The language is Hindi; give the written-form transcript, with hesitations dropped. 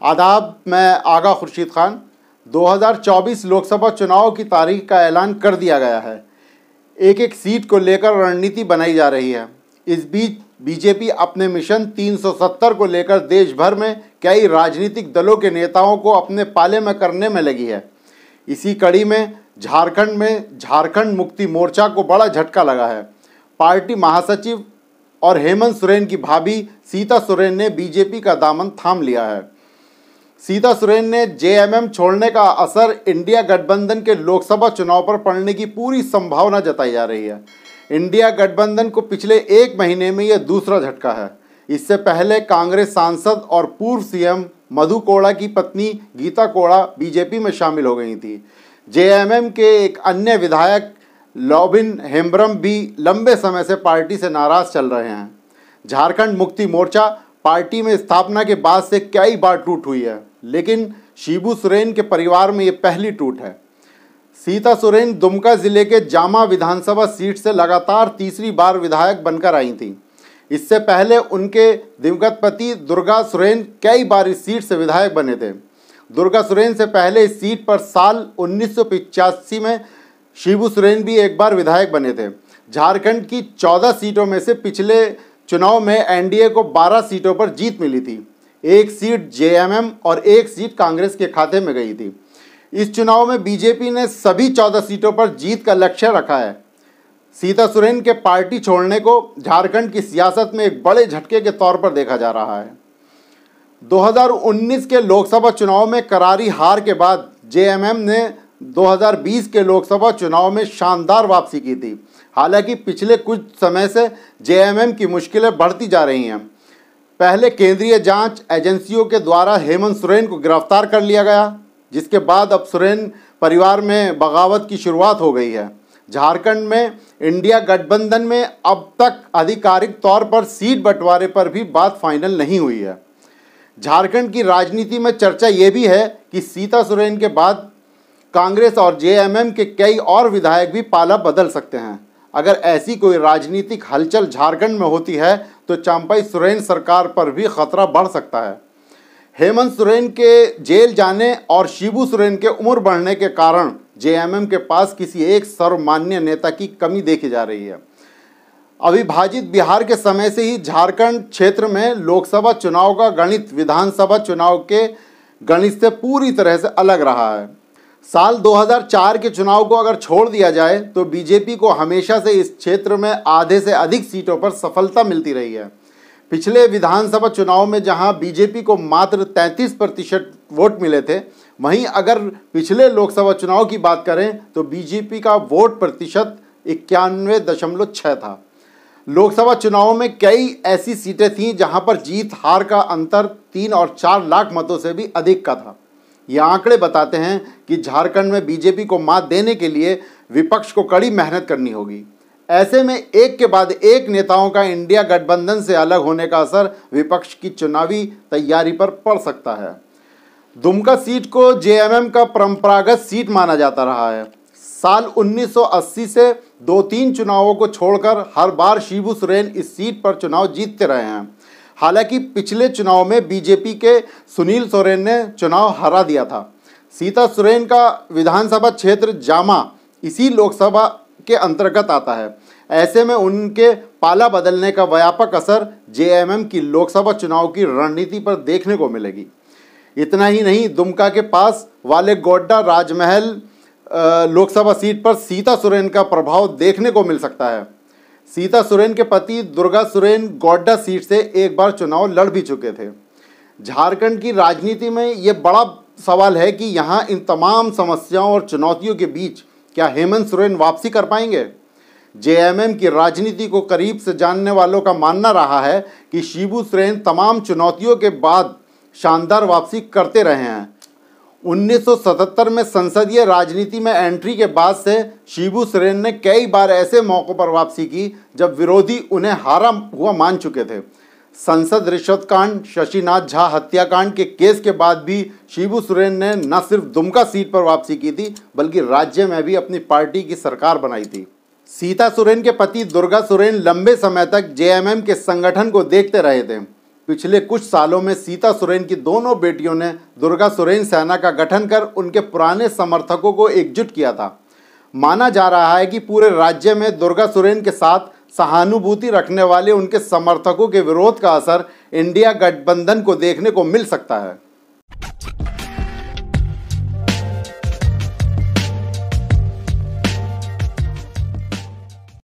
आदाब, मैं आगा खुर्शीद खान। 2024 लोकसभा चुनाव की तारीख का ऐलान कर दिया गया है। एक एक सीट को लेकर रणनीति बनाई जा रही है। इस बीच बीजेपी अपने मिशन 370 को लेकर देश भर में कई राजनीतिक दलों के नेताओं को अपने पाले में करने में लगी है। इसी कड़ी में झारखंड मुक्ति मोर्चा को बड़ा झटका लगा है। पार्टी महासचिव और हेमंत सोरेन की भाभी सीता सोरेन ने बीजेपी का दामन थाम लिया है। सीता सोरेन ने जेएमएम छोड़ने का असर इंडिया गठबंधन के लोकसभा चुनाव पर पड़ने की पूरी संभावना जताई जा रही है। इंडिया गठबंधन को पिछले एक महीने में यह दूसरा झटका है। इससे पहले कांग्रेस सांसद और पूर्व सीएम मधु कोड़ा की पत्नी गीता कोड़ा बीजेपी में शामिल हो गई थी। जेएमएम के एक अन्य विधायक लॉबिन हेम्ब्रम भी लंबे समय से पार्टी से नाराज चल रहे हैं। झारखंड मुक्ति मोर्चा पार्टी में स्थापना के बाद से कई बार टूट हुई है, लेकिन शिबू सोरेन के परिवार में ये पहली टूट है। सीता सोरेन दुमका जिले के जामा विधानसभा सीट से लगातार तीसरी बार विधायक बनकर आई थी। इससे पहले उनके दिवंगत पति दुर्गा सोरेन कई बार इस सीट से विधायक बने थे। दुर्गा सोरेन से पहले इस सीट पर साल 1985 में शिबू सोरेन भी एक बार विधायक बने थे। झारखंड की 14 सीटों में से पिछले चुनाव में एनडीए को 12 सीटों पर जीत मिली थी। एक सीट जेएमएम और एक सीट कांग्रेस के खाते में गई थी। इस चुनाव में बीजेपी ने सभी 14 सीटों पर जीत का लक्ष्य रखा है। सीता सोरेन के पार्टी छोड़ने को झारखंड की सियासत में एक बड़े झटके के तौर पर देखा जा रहा है। 2019 के लोकसभा चुनाव में करारी हार के बाद जेएमएम ने 2020 के लोकसभा चुनाव में शानदार वापसी की थी। हालांकि पिछले कुछ समय से जेएमएम की मुश्किलें बढ़ती जा रही हैं। पहले केंद्रीय जांच एजेंसियों के द्वारा हेमंत सोरेन को गिरफ्तार कर लिया गया, जिसके बाद अब सोरेन परिवार में बगावत की शुरुआत हो गई है। झारखंड में इंडिया गठबंधन में अब तक आधिकारिक तौर पर सीट बंटवारे पर भी बात फाइनल नहीं हुई है। झारखंड की राजनीति में चर्चा ये भी है कि सीता सोरेन के बाद कांग्रेस और जेएमएम के कई और विधायक भी पाला बदल सकते हैं। अगर ऐसी कोई राजनीतिक हलचल झारखंड में होती है तो चंपाई सोरेन सरकार पर भी खतरा बढ़ सकता है। हेमंत सोरेन के जेल जाने और शिबू सोरेन के उम्र बढ़ने के कारण जेएमएम के पास किसी एक सर्वमान्य नेता की कमी देखी जा रही है। अविभाजित बिहार के समय से ही झारखंड क्षेत्र में लोकसभा चुनाव का गणित विधानसभा चुनाव के गणित से पूरी तरह से अलग रहा है। साल 2004 के चुनाव को अगर छोड़ दिया जाए तो बीजेपी को हमेशा से इस क्षेत्र में आधे से अधिक सीटों पर सफलता मिलती रही है। पिछले विधानसभा चुनाव में जहां बीजेपी को मात्र 33% वोट मिले थे, वहीं अगर पिछले लोकसभा चुनाव की बात करें तो बीजेपी का वोट प्रतिशत 91.6 था। लोकसभा चुनाव में कई ऐसी सीटें थीं जहां पर जीत हार का अंतर 3 और 4 लाख मतों से भी अधिक का था। ये आंकड़े बताते हैं कि झारखंड में बीजेपी को मात देने के लिए विपक्ष को कड़ी मेहनत करनी होगी। ऐसे में एक के बाद एक नेताओं का इंडिया गठबंधन से अलग होने का असर विपक्ष की चुनावी तैयारी पर पड़ सकता है। दुमका सीट को जेएमएम का परंपरागत सीट माना जाता रहा है। साल 1980 से 2-3 चुनावों को छोड़कर हर बार शिबू सोरेन इस सीट पर चुनाव जीतते रहे हैं। हालांकि पिछले चुनाव में बीजेपी के सुनील सोरेन ने चुनाव हरा दिया था। सीता सोरेन का विधानसभा क्षेत्र जामा इसी लोकसभा के अंतर्गत आता है। ऐसे में उनके पाला बदलने का व्यापक असर जेएमएम की लोकसभा चुनाव की रणनीति पर देखने को मिलेगी। इतना ही नहीं, दुमका के पास वाले गोड्डा राजमहल लोकसभा सीट पर सीता सोरेन का प्रभाव देखने को मिल सकता है। सीता सोरेन के पति दुर्गा सोरेन गोड्डा सीट से एक बार चुनाव लड़ भी चुके थे। झारखंड की राजनीति में ये बड़ा सवाल है कि यहाँ इन तमाम समस्याओं और चुनौतियों के बीच क्या हेमंत सोरेन वापसी कर पाएंगे। जेएमएम की राजनीति को करीब से जानने वालों का मानना रहा है कि शिबू सोरेन तमाम चुनौतियों के बाद शानदार वापसी करते रहे हैं। 1977 में संसदीय राजनीति में एंट्री के बाद से शिबू सोरेन ने कई बार ऐसे मौक़ों पर वापसी की जब विरोधी उन्हें हारा हुआ मान चुके थे। संसद रिश्वत कांड, शशिनाथ झा हत्याकांड के केस के बाद भी शिबू सोरेन ने न सिर्फ दुमका सीट पर वापसी की थी, बल्कि राज्य में भी अपनी पार्टी की सरकार बनाई थी। सीता सोरेन के पति दुर्गा सोरेन लंबे समय तक जेएमएम के संगठन को देखते रहे थे। पिछले कुछ सालों में सीता सोरेन की दोनों बेटियों ने दुर्गा सोरेन सेना का गठन कर उनके पुराने समर्थकों को एकजुट किया था। माना जा रहा है कि पूरे राज्य में दुर्गा सोरेन के साथ सहानुभूति रखने वाले उनके समर्थकों के विरोध का असर इंडिया गठबंधन को देखने को मिल सकता है।